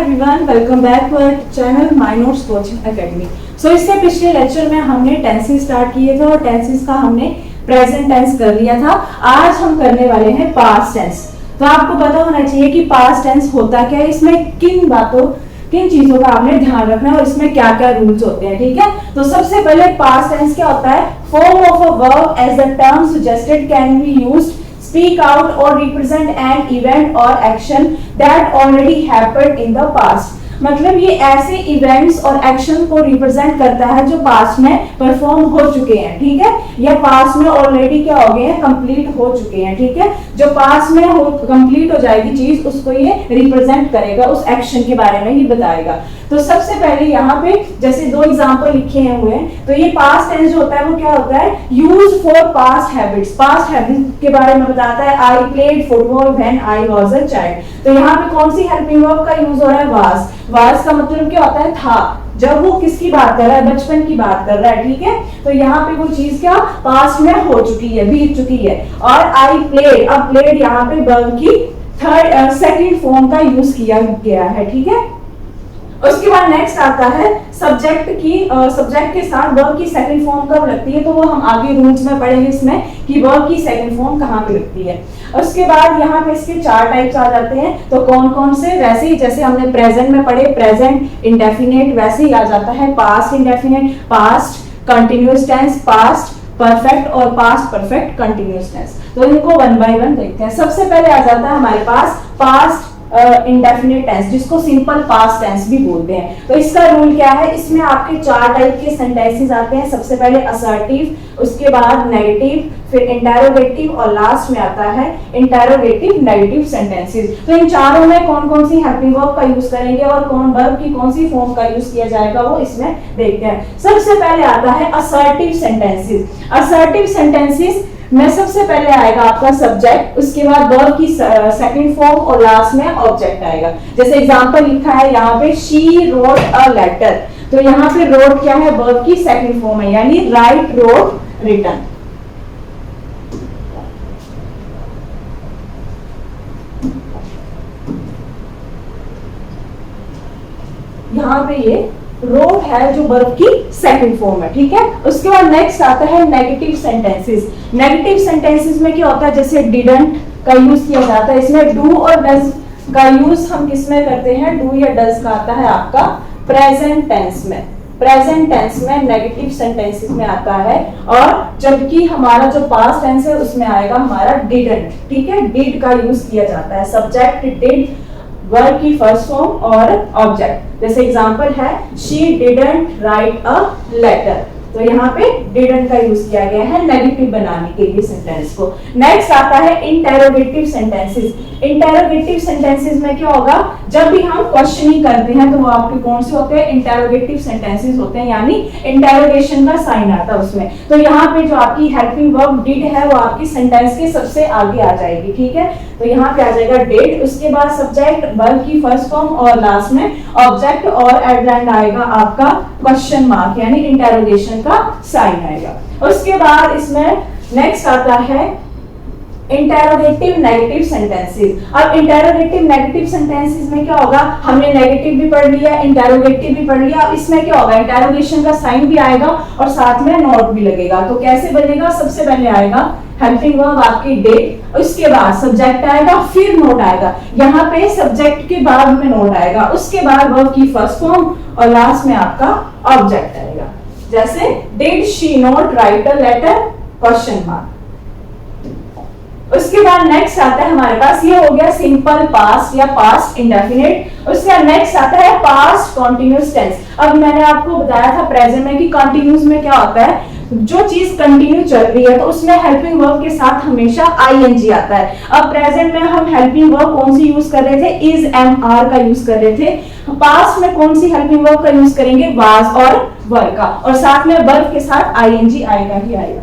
Everyone, welcome back to our channel my notes coaching academy. So इससे पिछले lecture में हमने टेंसेस स्टार्ट किए थे और टेंसेस का हमने प्रेजेंट टेंस कर लिया था। आज हम करने वाले हैं पास्ट टेंस। तो आपको पता होना चाहिए कि पास्ट टेंस होता क्या है, इसमें किन चीजों का आपने ध्यान रखना है और इसमें क्या क्या रूल्स होते हैं। ठीक है, तो सबसे पहले पास्ट टेंस क्या होता है? Form of a verb as the term suggested can be used speak out or represent an event or action that already happened in the past। मतलब ये ऐसे इवेंट्स और एक्शन को रिप्रेजेंट करता है जो पास्ट में परफॉर्म हो चुके हैं। ठीक है, या पास्ट में ऑलरेडी क्या हो गए हैं, कंप्लीट हो चुके हैं। ठीक है, जो पास्ट में हो कंप्लीट हो जाएगी चीज, उसको ये रिप्रेजेंट करेगा, उस एक्शन के बारे में ही बताएगा। तो सबसे पहले यहाँ पे जैसे दो एग्जांपल लिखे हुए हैं, तो ये पास्ट टेंस जो होता है वो क्या होता है? Use for past habits. Past habit के बारे में बताता है। I played football when I was a child. तो यहाँ पे कौन सी हेल्पिंग वर्ब का यूज हो रहा है? वाज। वाज का मतलब क्या होता है? था। जब वो किसकी बात कर रहा है? बचपन की बात कर रहा है। ठीक है, तो यहाँ पे वो चीज क्या पास्ट में हो चुकी है, बीत चुकी है। और आई प्लेड, अब प्लेड यहाँ पे वर्ब की सेकंड फॉर्म का यूज किया गया है। ठीक है, उसके बाद नेक्स्ट आता है सब्जेक्ट के साथ वर्ब की सेकंड फॉर्म कब लगती है, तो वो हम आगे रूल्स में पढ़ेंगे इसमें कि वर्ब की सेकंड फॉर्म कहाँ पे लगती है। उसके बाद यहाँ पे इसके चार टाइप्स आ जाते हैं। तो कौन कौन से? वैसे ही जैसे हमने प्रेजेंट में पढ़े, प्रेजेंट इंडेफिनिट, वैसे ही आ जाता है past indefinite, past continuous tense, past perfect और पास्ट परफेक्ट कंटिन्यूअस टेंस। तो इनको वन बाय वन देखते हैं। सबसे पहले आ जाता है हमारे पास पास्ट इंडेफिनिट टेंस, जिसको सिंपल पास्ट टेंस भी बोलते हैं। तो इसका रूल क्या है? इसमें आपके चार टाइप के सेंटेंसेस आते हैं। सबसे पहले असर्टिव, उसके बाद नेगेटिव, फिर इंटेरोगेटिव और लास्ट में आता है इंटेरोगेटिव नेगेटिव सेंटेंसेस। तो इन चारों में कौन कौन सी हेल्पिंग वर्ब का यूज करेंगे और कौन वर्ब की कौन सी फॉर्म का यूज किया जाएगा, वो इसमें देखते हैं। सबसे पहले आता है असर्टिव सेंटेंसेस। असर्टिव सेंटेंसेस में सबसे पहले आएगा आपका सब्जेक्ट, उसके बाद वर्ब की सेकंड फॉर्म और लास्ट में ऑब्जेक्ट आएगा। जैसे एग्जांपल लिखा है यहाँ पे, शी रोट अ लेटर। तो यहाँ पे रोट क्या है? वर्ब की सेकंड फॉर्म है, यानी राइट, रोट, रिटन। यहाँ पे ये रोट है जो वर्ब की सेकंड फॉर्म है। ठीक है, उसके बाद नेक्स्ट आता है नेगेटिव सेंटेंसेस। नेगेटिव सेंटेंसेस में क्या होता है? जैसे डिडंट का यूज किया जाता है। इसमें डू और डज का यूज हम किस में करते हैं? डू या डज का आता है आपका प्रेजेंट टेंस में। प्रेजेंट टेंस में नेगेटिव सेंटेंसेस में आता है, और जबकि हमारा जो पास्ट टेंस है उसमें आएगा हमारा डिडंट। ठीक है, डिड का यूज किया जाता है। सब्जेक्ट डिड, वर्ब की फर्स्ट फॉर्म और ऑब्जेक्ट। जैसे एग्जांपल है, she didn't write a letter. तो यहाँ पे डिडंट का यूज किया गया है नेगेटिव बनाने के लिए सेंटेंस को। नेक्स्ट आता है इंटेरोगेटिव सेंटेंसेस। इंटेरोगेटिव सेंटेंसेस में क्या होगा? जब भी हम क्वेश्चनिंग करते हैं तो वो आपके कौन से होते हैं? इंटेरोगेटिव सेंटेंसेस होते हैं, यानी इंटेरोगेशन का साइन आता है उसमें। तो यहाँ पे जो आपकी हेल्पिंग वर्ब डिड है वो आपकी सेंटेंस के सबसे आगे आ जाएगी। ठीक है, तो यहाँ पे आ जाएगा डिड, उसके बाद सब्जेक्ट, वर्ब की फर्स्ट फॉर्म और लास्ट में ऑब्जेक्ट, और एट द एंड आएगा आपका क्वेश्चन मार्क, यानी इंटेरोगेशन का साइन आएगा। उसके बाद इसमें नेक्स्ट आता है इंटेरोगेटिव नेगेटिव सेंटेंसेस। अब इंटेरोगेटिव नेगेटिव सेंटेंसेस में क्या होगा? हमने नेगेटिव भी पढ़ लिया, इंटेरोगेटिव भी पढ़ लिया। अब इसमें क्या होगा? इंटेरोगेशन का साइन भी आएगा और साथ में नोट भी लगेगा। तो कैसे बनेगा? सबसे पहले आएगा हेल्पिंग वर्ब आपकी डिड, उसके बाद सब्जेक्ट आएगा, फिर नोट आएगा। यहाँ पे सब्जेक्ट के बाद में नोट आएगा, उसके बाद वर्ब की फर्स्ट फॉर्म और लास्ट में आपका ऑब्जेक्ट आएगा। जैसे did she not write a letter, question mark. उसके बाद नेक्स्ट आता है हमारे पास, ये हो गया सिंपल पास्ट या पास्ट इंडेफिनिट। उसके बाद नेक्स्ट आता है पास्ट कंटीन्यूअस टेंस। अब मैंने आपको बताया था प्रेजेंट में कि कंटीन्यूअस में क्या होता है? जो चीज कंटिन्यू चल रही है तो उसमें हेल्पिंग वर्ब के साथ हमेशा आईएनजी आता है। अब प्रेजेंट में हम हेल्पिंग वर्ब कौन सी यूज कर रहे थे? इज, एम, आर का यूज कर रहे थे। पास्ट में कौन सी हेल्पिंग वर्ब का यूज करेंगे? वाज और वर का, और साथ में वर्ब के साथ आईएनजी आएगा ही आएगा।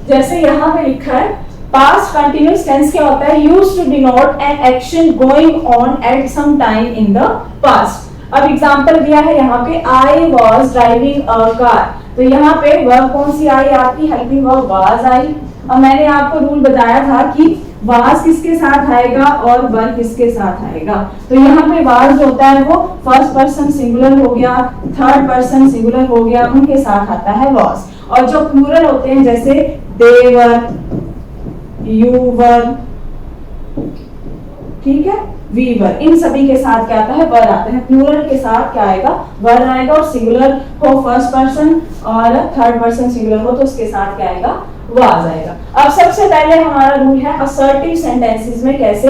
जैसे यहाँ पे लिखा है, पास्ट कंटिन्यूअस टेंस क्या होता है? Used to denote an action going on at some time in the past. अब एग्जांपल दिया है यहाँ पे I was driving a car, तो यहाँ पे वर्ब कौन सी आई आपकी, हेल्पिंग वर्ब वाज आई। और मैंने आपको रूल बताया था कि वाज किसके साथ आएगा और वर किसके साथ आएगा। तो यहाँ पे वाज जो होता है वो फर्स्ट पर्सन सिंगुलर हो गया, थर्ड पर्सन सिंगुलर हो गया, उनके साथ आता है वाज। और जो प्लूरल होते हैं जैसे दे वर, यू वर, ठीक है, वी वर, इन सभी के साथ क्या आता है, वर आता है। प्लूरल के साथ क्या आएगा, वर आएगा। और सिंगुलर हो फर्स्ट पर्सन और थर्ड पर्सन सिंगुलर हो तो उसके साथ क्या आएगा, वाज आएगा। अब सबसे पहले हमारा रूल है असर्टिव सेंटेंसेस में कैसे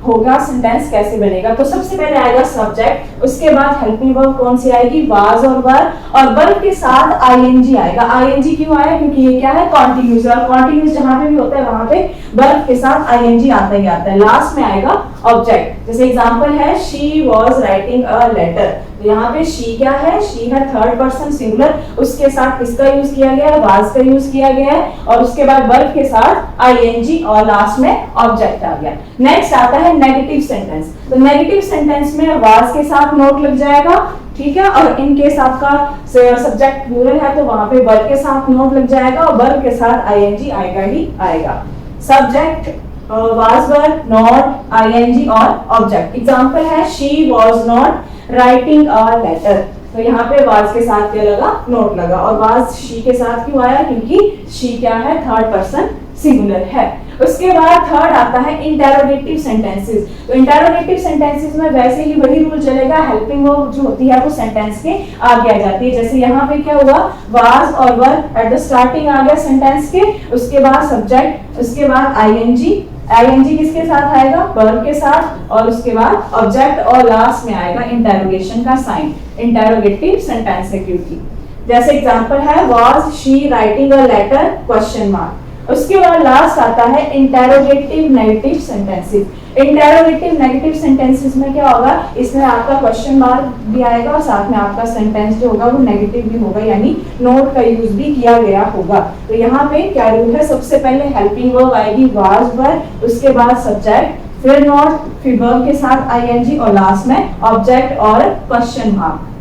होगा, सेंटेंस कैसे बनेगा। तो सबसे पहले आएगा सब्जेक्ट, उसके बाद हेल्पिंग वर्ब कौन सी आएगी, वाज और वर, और वर्ब के साथ आईएनजी आएगा। आईएनजी क्यों आया, क्योंकि ये क्या है, कॉन्टिन्यूस, और कॉन्टिन्यूस जहां पे भी होता है वहां पे वर्ब के साथ आईएनजी आता ही आता है। लास्ट में आएगा ऑब्जेक्ट, जैसे एग्जांपल है she was writing a letter, तो यहाँ पे शी क्या है, शी है थर्ड पर्सन सिंगुलर, उसके साथ किसका यूज किया गया है, वाज का यूज किया गया है, और उसके बाद वर्ब के साथ आईएनजी और लास्ट में ऑब्जेक्ट आ गया। नेक्स्ट आता है नेगेटिव सेंटेंस, तो नेगेटिव सेंटेंस में वाज के साथ नोट लग जाएगा, ठीक है, और इन केस आपका सब्जेक्ट प्लूरल है तो वहां पे वर्ब के साथ नोट लग जाएगा और वर्ब के साथ आईएनजी आएगा ही आएगा। Subject was were not ING और ऑब्जेक्ट। एग्जांपल है she was not writing a letter, तो यहाँ पे वाज के साथ क्या लगा, नोट लगा, और वाज शी के साथ क्यों आया, क्योंकि शी क्या है, थर्ड पर्सन सिंगुलर है। उसके बाद थर्ड आता है इंटेरोगेटिव सेंटेंसेस, तो इंटेरोगेटिव सेंटेंसेस में वैसे ही वही रूल चलेगा, हेल्पिंग वर्ब जो होती है वो सेंटेंस के आगे आ जाती है। जैसे यहाँ पे क्या हुआ, वाज और वर एट द स्टार्टिंग आ गया सेंटेंस के, उसके बाद सब्जेक्ट, उसके बाद आईएनजी, आईएनजी किसके साथ आएगा, वर्ब के साथ, और उसके बाद ऑब्जेक्ट, और लास्ट में आएगा इंटेरोगेशन का साइन। इंटेरोगेटिव सेंटेंस है क्योंकि, जैसे एग्जांपल है was she writing a letter question mark. उसके बाद लास्ट आता है interrogative negative sentences. Interrogative negative sentences में क्या होगा, इसमें आपका क्वेश्चन मार्क भी आएगा और साथ में आपका सेंटेंस जो होगा वो नेगेटिव भी होगा, यानी नोट का यूज भी किया गया होगा। तो यहाँ पे क्या रूल है, सबसे पहले हेल्पिंग वर्ब आएगी वाज वर, उसके बाद सब्जेक्ट, फिर नोट, फिर वर्ब के साथ आईएनजी और लास्ट में ऑब्जेक्ट और क्वेश्चन मार्क।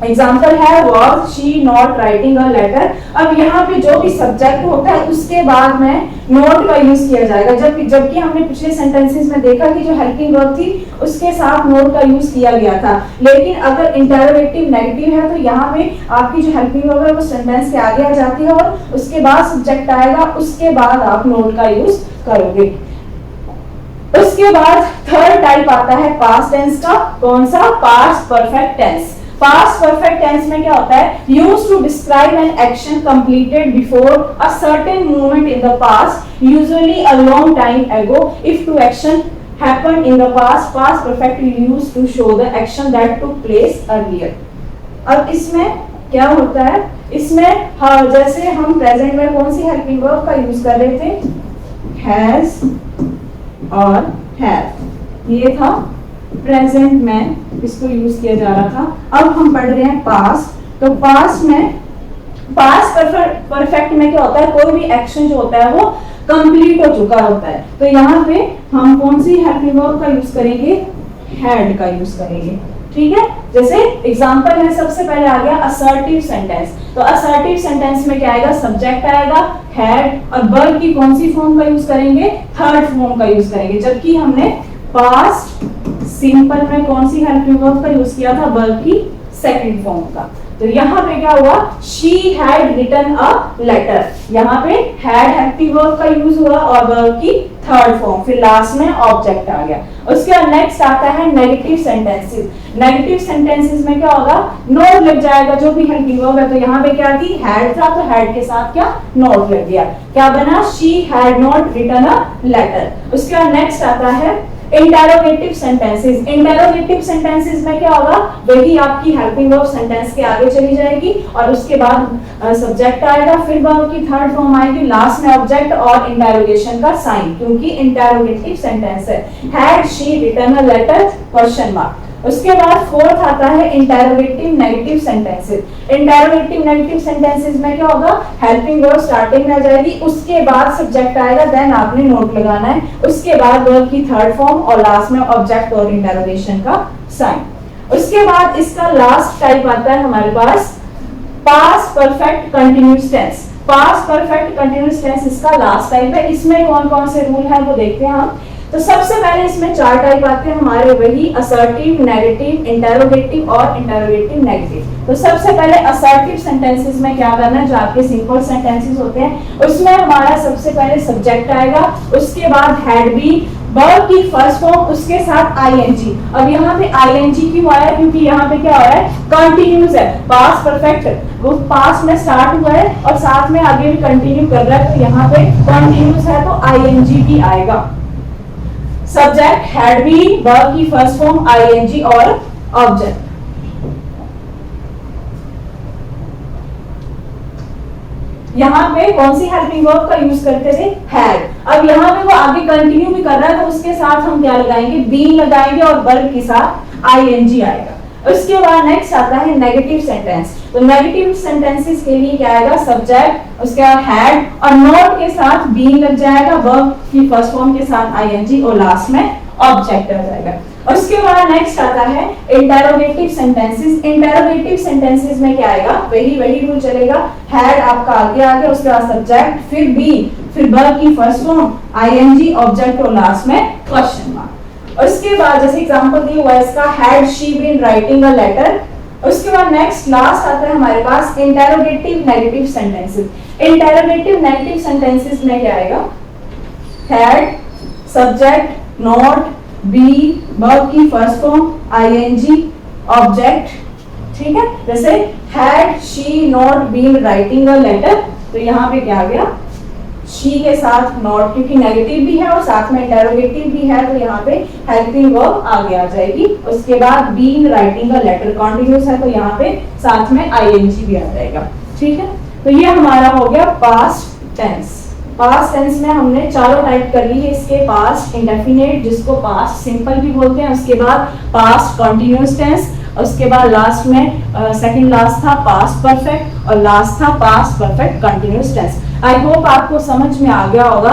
एग्जाम्पल है was she not writing a letter। अब यहाँ पे जो भी सब्जेक्ट होता है उसके बाद में नोट का यूज किया जाएगा, जबकि हमने पिछले सेंटेंसेस में देखा कि जो हेल्पिंग वर्ब थी उसके साथ नोट का यूज किया गया था। लेकिन अगर इंटेरोगेटिव नेगेटिव है तो यहाँ पे आपकी जो हेल्पिंग वर्ब है वो सेंटेंस के आगे आ जाती है और उसके बाद सब्जेक्ट आएगा, उसके बाद आप नोट का यूज करोगे। उसके बाद थर्ड टाइप आता है पास्ट टेंस का, कौन सा, past perfect tense. Past perfect tense में क्या होता है, used to describe an action completed before a certain moment in the past, usually a long time ago. If two action happened in the past, past perfect is used to show the action that took place earlier। अब इसमें क्या होता है, इसमें हाँ जैसे हम present में कौन सी हेल्पिंग वर्ब का यूज कर रहे थे, हैज और हैव, ये था प्रेजेंट में इसको यूज किया जा रहा था। अब हम पढ़ रहे हैं पास्ट, तो पास्ट में पास्ट परफेक्ट में क्या होता है, कोई भी एक्शन जो होता है वो कंप्लीट हो चुका होता है। तो यहाँ पे हम कौन सी हेल्पिंग वर्ब का यूज करेंगे, हैड का यूज करेंगे, ठीक है। जैसे एग्जांपल है, सबसे पहले आ गया असर्टिव सेंटेंस, तो असर्टिव सेंटेंस में क्या आएगा, सब्जेक्ट आएगा, हैड, और वर्ब की कौन सी फॉर्म का यूज करेंगे, थर्ड फॉर्म का यूज करेंगे। जबकि हमने पास्ट सिंपल में कौन सी हेल्पिंग वर्ब का यूज किया था, वर्ब की सेकंड फॉर्म का। तो यहाँ पे क्या हुआ, she had written a letter, यहाँ पे had हेल्पिंग वर्ब का यूज हुआ और वर्ब की थर्ड फॉर्म, फिर लास्ट में ऑब्जेक्ट आ गया। उसके बाद नेक्स्ट आता है नेगेटिव सेंटेंसेस। नेगेटिव सेंटेंसेस में क्या होगा, नोट लग जाएगा, जो भी हेल्पिंग वर्ब है। तो यहाँ पे क्या थी, had था, तो had के साथ क्या नोट लग गया, क्या बना, she had not written a letter। उसके बाद नेक्स्ट आता है इंटेरोगेटिव सेंटेंसेस। इंटेरोगेटिव सेंटेंसेस में क्या होगा, वही आपकी हेल्पिंग वर्ब सेंटेंस के आगे चली जाएगी और उसके बाद सब्जेक्ट आएगा, फिर वर्ब की थर्ड फॉर्म आएगी, लास्ट में ऑब्जेक्ट और इंटेरोगेशन का साइन, क्योंकि इंटेरोगेटिव सेंटेंस है। Had she written a letter question mark. उसके बाद फोर्थ आता है interrogative negative sentences. Interrogative negative sentences में क्या होगा, हेल्पिंग वर्ब स्टार्टिंग में आ जाएगी, उसके बाद सब्जेक्ट आएगा, देन आपने नोट लगाना है, उसके बाद वर्ब की थर्ड फॉर्म और लास्ट में ऑब्जेक्ट और इंटेरोगेशन का साइन। उसके बाद इसका लास्ट टाइप आता है हमारे पास past perfect continuous tense. Past perfect continuous tense इसका लास्ट टाइप है। इसमें कौन कौन से रूल हैं वो देखते हैं हम। तो सबसे पहले इसमें 4 टाइप आते हैं हमारे, वही असर्टिव, नेगेटिव, इंटरोगेटिव और इंटरोगेटिव नेगेटिव। तो सबसे पहले असर्टिव सेंटेंसेस में क्या करना है, जो आपके सिंपल सेंटेंसेस होते हैं उसमें हमारा सबसे पहले सब्जेक्ट आएगा, उसके बाद हैड बी, वर्ब की फर्स्ट फॉर्म, उसके साथ आईएनजी। अब यहाँ पे आईएनजी क्यों आया, क्योंकि यहाँ पे क्या हो रहा है, कंटिन्यूस है, पास्ट परफेक्ट, वो पास्ट में स्टार्ट हुआ है और साथ में आगे भी कंटिन्यू कर रहा है, तो यहाँ पे कंटिन्यूस है तो आईएनजी भी आएगा। सब्जेक्ट हैड बी, वर्ब की फर्स्ट फॉर्म आईएनजी और ऑब्जेक्ट। यहाँ पे कौन सी हेल्पिंग वर्ब का यूज करते थे, हैड। अब यहाँ पे वो आगे कंटिन्यू भी कर रहा है तो उसके साथ हम क्या लगाएंगे, बी लगाएंगे और वर्ब के साथ आईएनजी आएगा। उसके बाद नेक्स्ट आता है नेगेटिव सेंटेंस। तो नेगेटिव सेंटेंसेस के लिए क्या आएगा, सब्जेक्ट, उसके बाद हैड और नॉट के साथ बीइंग लग जाएगा, वर्ब की फर्स्ट फॉर्म के साथ आईएनजी और लास्ट में ऑब्जेक्ट आ जाएगा। उसके बाद नेक्स्ट आता है इंटरोगेटिव सेंटेंसेस। इंटरोगेटिव सेंटेंसेस में क्या आएगा, वही रूल चलेगा, हैड आपका आगे आगे, उसके बाद सब्जेक्ट, फिर बी, फिर वर्ब की फर्स्ट फॉर्म आईएनजी, ऑब्जेक्ट और लास्ट में क्वेश्चन मार्क। उसके बाद जैसे एग्जांपल दिया हुआ है इसका, had she been writing a letter. उसके बाद नेक्स्ट लास्ट आता है हमारे पास interrogative negative sentences. Interrogative negative sentences में क्या आएगा, had, subject, not, be, verb की फर्स्ट फॉर्म आईएनजी, ऑब्जेक्ट। ठीक है, जैसे had she not been writing a letter, तो यहाँ पे क्या आ गया, शी के साथ नॉट, क्योंकि नेगेटिव भी है और साथ में इंटरोगेटिव भी है, तो यहाँ पे हेल्पिंग वर्ब आगे आ जाएगी। उसके बाद being writing a letter continuous है, तो यहाँ पे साथ में आईएनजी भी आ जाएगा। ठीक है, तो ये हमारा हो गया पास्ट टेंस। पास्ट टेंस में हमने चारों टाइप कर ली है इसके, पास्ट इंडेफिनिट जिसको पास्ट सिंपल भी बोलते हैं, उसके बाद पास्ट कंटिन्यूअस टेंस, उसके बाद लास्ट में सेकंड लास्ट था पास्ट परफेक्ट और लास्ट था past perfect continuous tense. I hope आपको समझ में आ गया होगा।